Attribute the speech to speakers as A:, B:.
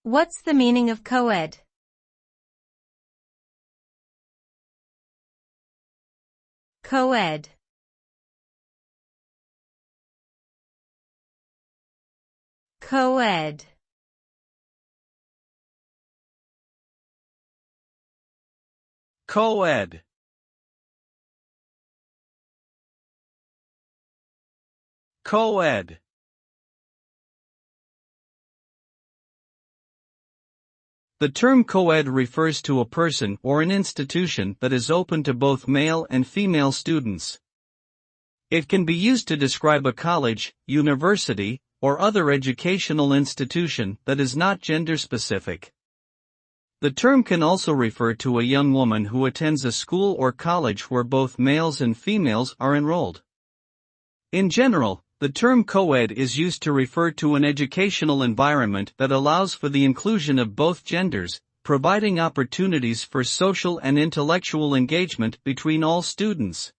A: What's the meaning of coed? Coed. Coed.
B: Coed. Coed. The term coed refers to a person or an institution that is open to both male and female students. It can be used to describe a college, university, or other educational institution that is not gender-specific. The term can also refer to a young woman who attends a school or college where both males and females are enrolled. In general, the term coed is used to refer to an educational environment that allows for the inclusion of both genders, providing opportunities for social and intellectual engagement between all students.